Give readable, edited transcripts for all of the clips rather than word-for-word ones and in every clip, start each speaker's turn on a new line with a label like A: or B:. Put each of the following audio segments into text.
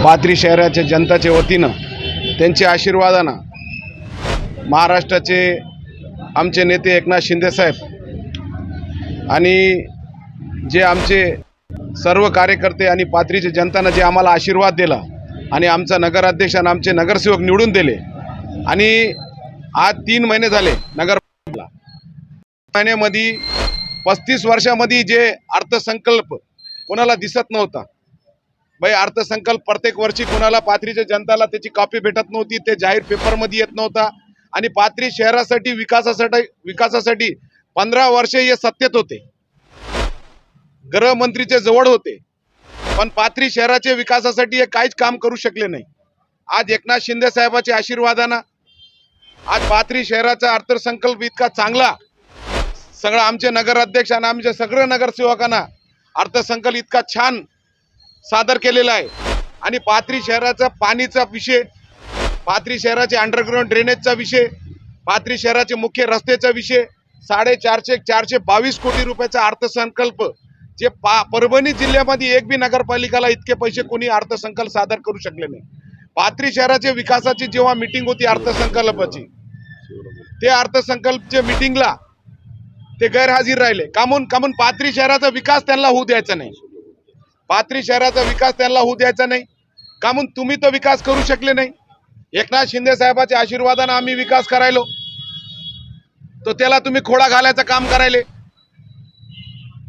A: पाथरी शहराच्या जनताच्या वतीनं त्यांच्या आशीर्वादानं महाराष्ट्राचे आमचे नेते एकनाथ शिंदे साहेब आणि जे आमचे सर्व कार्यकर्ते आणि पाथरीच्या जनतानं जे आम्हाला आशीर्वाद दिला आणि आमचा नगराध्यक्ष आणि आमचे नगरसेवक निवडून दिले आणि आज 3 महिने झाले नगर महिन्यामध्ये 35 वर्षामध्ये जे अर्थसंकल्प कोणाला दिसत नव्हता। भाई अर्थसंकल्प प्रत्येक वर्षी कोणाला पाथरीच्या जनताला त्याची कॉपी भेटत नव्हती, ते जाहीर पेपरमध्ये येत नव्हता आणि पाथरी शहरासाठी विकासासाठी 15 वर्षे हे सत्तेत होते, गृहमंत्रीचे जवळ होते, पण पाथरी शहराच्या विकासासाठी हे काहीच काम करू शकले नाही। आज एकनाथ शिंदे साहेबांच्या आशीर्वादानं आज पाथरी शहराचा अर्थसंकल्प इतका चांगला, सगळं आमचे नगराध्यक्ष आणि आमच्या सगळ्या नगरसेवकांना अर्थसंकल्प इतका छान सादर केलेला आहे आणि पाथरी शहराचा पाणीचा विषय, पाथरी शहराचे अंडरग्राउंड ड्रेनेजचा विषय, पाथरी शहराचे मुख्य रस्त्याचा विषय, 422 कोटी रुपयाचा अर्थसंकल्प जे परभणी जिल्ह्यामध्ये एक बी नगरपालिकाला इतके पैसे कोणी अर्थसंकल्प सादर करू शकले नाही। पाथरी शहराच्या विकासाची जेव्हा मीटिंग होती अर्थसंकल्पाची, ते अर्थसंकल्पच्या मीटिंगला ते गैरहजर राहिले। कामून पाथरी शहराचा विकास त्यांना होऊ द्यायचा नाही, पाथरी शहराचा विकास त्यांना होऊ द्यायचा नाही। कामून तुम्ही तो विकास करू शकले नाही। एकनाथ शिंदे साहेबांच्या आशीर्वादाने आम्ही विकास करायलो, तो त्याला तुम्ही खोडा घालायचं काम करायले।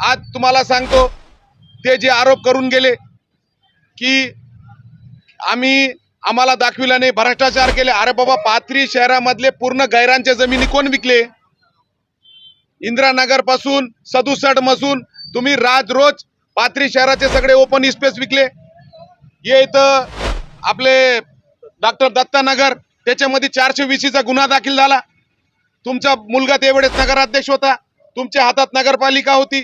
A: आज तुम्हाला सांगतो, ते जे आरोप करून गेले की आम्हाला दाखविला नाही, भ्रष्टाचार केले, अरे बाबा पाथरी शहरामधले पूर्ण गैरांच्या जमिनी कोण विकले? इंदिरानगर पासून 67 मसून तुम्ही रोज पाथरी शहराचे सगळे ओपन स्पेस विकले। ये इथं आपले डॉक्टर दत्तानगर, त्याच्यामध्ये 420चा गुन्हा दाखल झाला। तुमचा मुलगा त्यावेळेस नगराध्यक्ष होता, तुमच्या हातात नगरपालिका होती।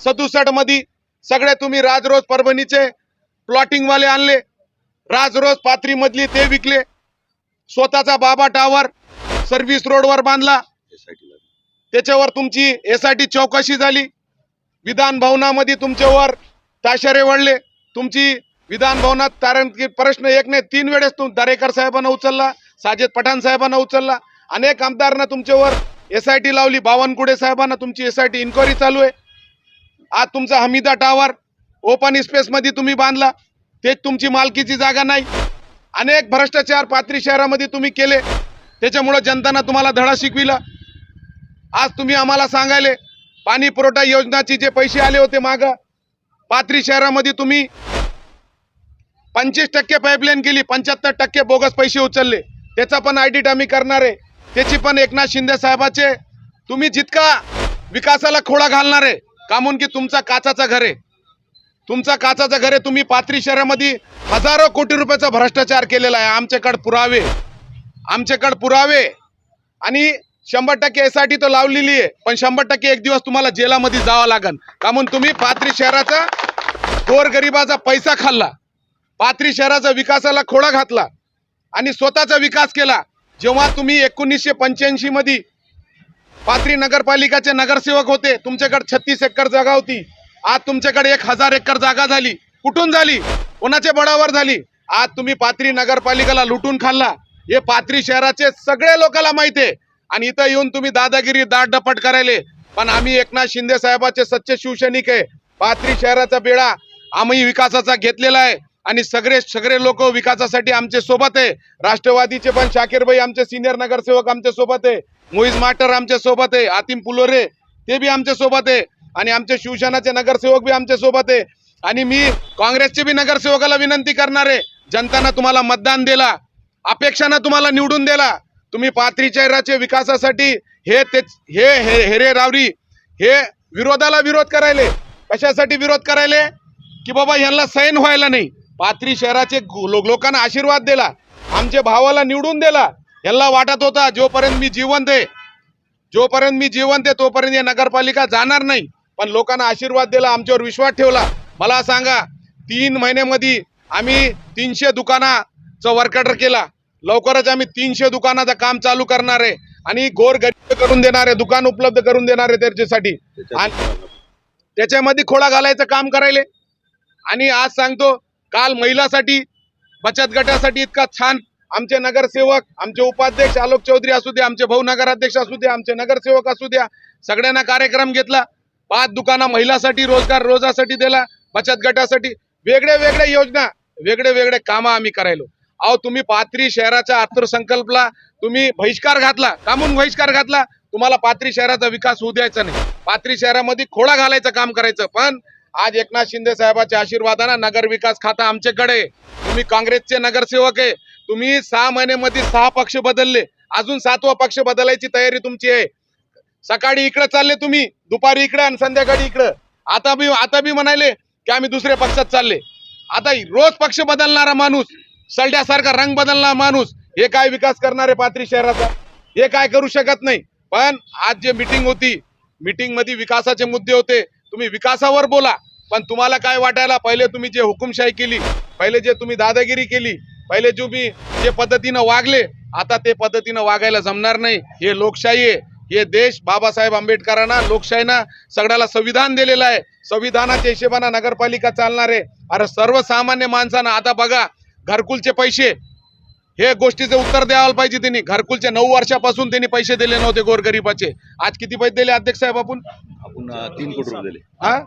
A: 67 मध्ये सगळे तुम्ही रोज परभणीचे प्लॉटिंग वाले आणले, रोज पाथरी मधली ते विकले। स्वतःचा बाबा टावर सर्व्हिस रोडवर बांधला, त्याच्यावर तुमची SIT चौकशी झाली। विधान भवनामध्ये तुमच्यावर ताशेरे वळले, तुमची विधान भवनात कारण की प्रश्न एक नाही 3 वेळेस दरेकर साहेबांना उचलला, साजिद पठाण साहेबांना उचलला, अनेक आमदारांना तुमच्यावर SIT लावली, बावनकुळे साहेबांना तुमची SIT इन्क्वायरी चालू आहे। आज तुमचा हमीदा टावर ओपन स्पेस मध्ये तुम्ही बांधला, ते तुमची मालकीची जागा नाही। अनेक भ्रष्टाचार पाथरी शहरामध्ये तुम्ही केले, त्याच्यामुळे जनताना तुम्हाला धडा शिकविला। आज तुम्ही आम्हाला सांगायले पाणी पुरवठा योजनाचे जे पैसे आले होते माग, पाथरी शहरामध्ये तुम्ही 25% पाईपलाईन केली, 75% बोगस पैसे उचलले, त्याचा पण ऑडिट आम्ही करणार आहे। त्याची पण एकनाथ शिंदे साहेबाचे तुम्ही जितका विकासाला खोडा घालणार आहे, कामून की तुमचा काचाचा घर आहे, तुमचा काचाचा घर आहे। तुम्ही पाथरी शहरामध्ये हजारो कोटी रुपयाचा भ्रष्टाचार केलेला आहे। आमच्याकडे पुरावे आणि 100% SIT तो लावलेली आहे, पण 100% एक दिवस तुम्हाला जेलामध्ये जावं लागेल। कामून तुम्ही पाथरी शहराचा गोरगरिबाचा पैसा खाल्ला, पाथरी शहराचा विकासाला खोडा घातला आणि स्वतःचा विकास केला। जेव्हा तुम्ही 1985 मध्ये पाथरी नगरपालिकाचे नगरसेवक होते, तुमच्याकडे 36 एकर जागा होती, आज तुमच्याकडे 1000 एकर जागा झाली। कुठून झाली? कोणाच्या बळावर झाली? आज तुम्ही पाथरी नगरपालिकेला लुटून खाल्ला, हे पाथरी शहराचे सगळे लोकांना माहिती आहे। आणि इथं येऊन तुम्ही दादागिरी दाटदपट करायले, पण आम्ही एकनाथ शिंदे साहेबाचे सच्चे शिवसैनिक आहे। पाथरी शहराचा बेडा आम्ही विकासाचा घेतलेला आहे आणि सगळे लोक विकासासाठी आमच्या सोबत आहे। राष्ट्रवादीचे पण शाकीर भाई आमचे सिनियर नगरसेवक आमच्या सोबत आहे, मोहिज माटर आमच्या सोबत आहे, आतिम पुलोरे ते बी आमच्या सोबत आहे आणि आमचे शिवसेनाचे नगरसेवक बी आमच्या सोबत आहे। आणि मी काँग्रेसचे बी नगरसेवकाला विनंती करणार आहे, जनतानं तुम्हाला मतदान दिला, अपेक्षानं तुम्हाला निवडून दिला, तुम्ही पाथरी शहराच्या विकासासाठी हेरे रावरी हे विरोधाला विरोध करायले। कशासाठी विरोध करायले? की बाबा यांना सहन व्हायला नाही। पाथरी शहराचे लोकांना आशीर्वाद दिला, आमच्या भावाला निवडून दिला, यांना वाटत होता जोपर्यंत मी जिवंत आहे तोपर्यंत या नगरपालिका जाणार नाही, पण लोकांना आशीर्वाद दिला, आमच्यावर विश्वास ठेवला। मला सांगा, 3 महिन्यामध्ये आम्ही 300 दुकानाचं वर्क ऑर्डर केला, लवकरच आम्ही 300 दुकानाचं काम चालू करणार आहे आणि गोरगरीब करून देणार आहे, दुकान उपलब्ध करून देणार आहे त्याच्यासाठी, आणि त्याच्यामध्ये खोडा घालायचं काम करायले। आणि आज सांगतो, काल महिलासाठी बचत गटासाठी इतका छान आमचे नगरसेवक, आमचे उपाध्यक्ष आलोक चौधरी असू द्या, आमचे भाऊ नगराध्यक्ष असू द्या, आमचे नगरसेवक असू द्या, सगळ्यांना कार्यक्रम घेतला. 5 दुकानं महिलांसाठी रोजासाठी दिला, बचत गटासाठी वेगळे वेगळे योजना, वेगळे वेगळे कामं आम्ही करायलो. अहो तुम्ही पाथरी शहराच्या अर्थसंकल्पला तुम्ही बहिष्कार घातला. का म्हणून बहिष्कार घातला? तुम्हाला पाथरी शहराचा विकास होऊ द्यायचा नाही, पाथरी शहरामध्ये खोडा घालायचं काम करायचं. पण आज एकनाथ शिंदे साहेबांच्या आशीर्वादाने नगर विकास खाता आमच्याकडे आहे. तुम्ही काँग्रेसचे नगरसेवक आहे, तुम्ही 6 महिन्यामध्ये 6 पक्ष बदलले, अजून 7वा पक्ष बदलायची तयारी तुमची आहे. सकाळी इकडे चालले तुम्ही, दुपारी इकडे आणि संध्याकाळी इकडे. आता बी म्हणाले की आम्ही दुसऱ्या पक्षात चालले. आता रोज पक्ष बदलणारा माणूस, सलड्यासारखा रंग बदलणारा माणूस, हे काय विकास करणार आहे पाथरी शहराचा? हे काय करू शकत नाही. पण आज जे मीटिंग होती, मीटिंग मध्ये विकासाचे मुद्दे होते. तुम्ही विकासावर बोला, पण तुम्हाला काय वाटायला, पहिले तुम्ही जे हुकुमशाही केली, पहिले जे तुम्ही दादागिरी केली, पहिले तुम्ही जे पद्धतीनं वागले, आता ते पद्धतीनं वागायला जमणार नाही. हे लोकशाही आहे, हे देश बाबासाहेब आंबेडकरांना लोकशाहीनं सगळ्याला संविधान दिलेलं आहे. संविधानाच्या हिशोबाने नगरपालिका चालणार आहे. अरे सर्वसामान्य माणसांना आता बघा, घरकुलचे पैसे, हे गोष्टीचे उत्तर द्यायला पाहिजे त्यांनी. घरकुलचे 9 वर्षापासून त्यांनी पैसे दिले नव्हते गोरगरिबाचे. आज किती पैसे दिले अध्यक्ष साहेब? आपण
B: 3 कोटी रुपये दिले.
A: हा,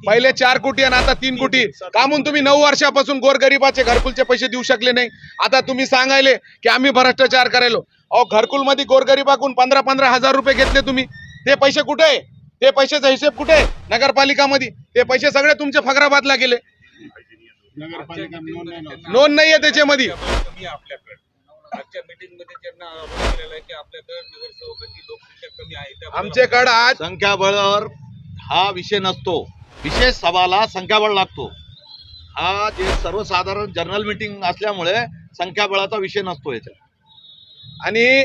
A: पहिले 4 कोटी आणि आता 3 कोटी. का म्हणून तुम्ही 9 वर्षापासून गोरगरिबाचे घरकुलचे पैसे देऊ शकले नाही? आता तुम्ही सांगायले की आम्ही भ्रष्टाचार करायलो. अहो घरकुल मध्ये गोरगरिबाकडून 15-15 हजार रुपये घेतले तुम्ही. ते पैसे कुठे आहे? ते पैशाचा हिशेब कुठे आहे नगरपालिकामध्ये? ते पैसे सगळे तुमच्या फगराबादला गेले. नोंद नाहीये त्याच्यामध्ये. आमच्याकडे आज
B: संख्याबळावर हा विषय नसतो, विशेष सभाला संख्याबळ लागतो. हा जे सर्वसाधारण जनरल मीटिंग असल्यामुळे संख्याबळाचा विषय नसतो याच्यात.
A: आणि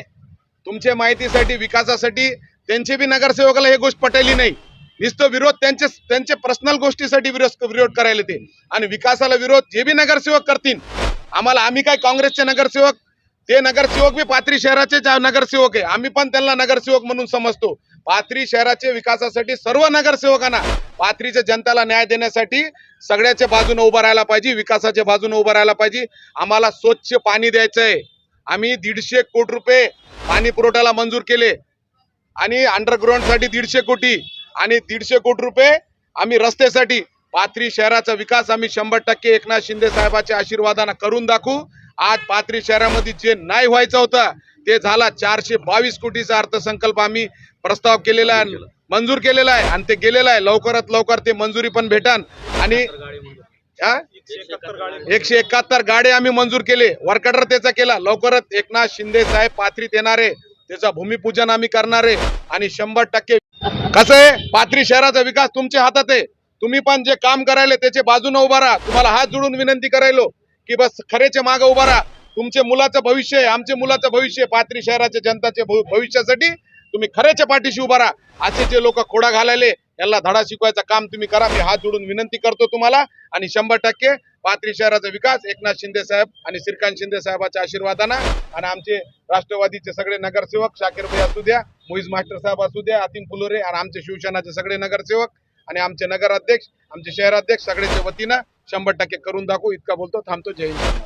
A: तुमच्या माहितीसाठी, विकासासाठी त्यांचे बी नगरसेवकाला हे गोष्ट पटली नाही. नुसतं विरोध त्यांचे पर्सनल गोष्टीसाठी विरोध करायला ते, आणि विकासाला विरोध जे बी नगरसेवक करतील. आम्ही काय काँग्रेसचे नगरसेवक, ते नगरसेवक बी पाथरी शहराचे नगरसेवक आहे. आम्ही पण त्यांना नगरसेवक म्हणून समजतो. पाथरी शहराच्या विकासासाठी सर्व नगरसेवकांना, पाथरीच्या जनतेला न्याय देण्यासाठी सगळ्याच्या बाजूने उभं राहायला पाहिजे, विकासाच्या बाजूने उभं राहायला पाहिजे. आम्हाला स्वच्छ पाणी द्यायचंय. आम्ही 150 कोटी रुपये पाणी पुरवठ्याला मंजूर केले, आणि अंडरग्राऊंडसाठी 150 कोटी, आणि 150 कोटी रुपये आम्ही रस्त्यासाठी. पाथरी शहराचा विकास आम्ही 100% एकनाथ शिंदे साहेबांच्या आशीर्वादाने करून दाखवू. आज पाथरी शहरामध्ये जे नाही व्हायचं होतं ते झाला. 422 कोटीचा अर्थसंकल्प आम्ही प्रस्ताव केलेला आहे, मंजूर केलेला आहे, आणि ते गेलेला आहे. लवकरात लवकर ते मंजुरी पण भेटन. आणि 171 गाड्या आम्ही मंजूर केले, वर्क ऑर्डर त्याचा केला. लवकरच एकनाथ शिंदे साहेब पाथरीत येणार आहे, त्याचा भूमिपूजन आम्ही करणार आहे. आणि 100% कसं आहे, पाथरी शहराचा विकास तुमच्या हातात आहे. तुम्ही पण जे काम करायले त्याच्या बाजूने उभा राहा. तुम्हाला हात जोडून विनंती करायलो की बस खरेच्या मागे उभा राहा. तुमचे मुलाचं भविष्य आहे, आमचे मुलाचं भविष्य आहे. पाथरी शहराच्या जनताच्या भविष्यासाठी तुम्ही खरेच्या पाठीशी उभा राहा. असे जे लोक खोडा घालायले, यांना धडा शिकवायचं काम तुम्ही करा. मी हात जोडून विनंती करतो तुम्हाला. आणि 100% पाथरी शहराचा विकास एकनाथ शिंदे साहेब आणि श्रीकांत शिंदे साहेबांच्या आशीर्वादाने, आणि आमचे राष्ट्रवादीचे सगळे नगरसेवक, शाकीर भाई असू द्या, मोईज मास्टर साहेब असू द्या, अतिम फुलोरे, आणि आमचे शिवसेनाचे सगळे नगरसेवक आणि आमचे नगराध्यक्ष, आमचे शहराध्यक्ष, सगळ्याच्या वतीनं 100% करून दाखवू. इतका बोलतो, थांबतो. जय हिंद.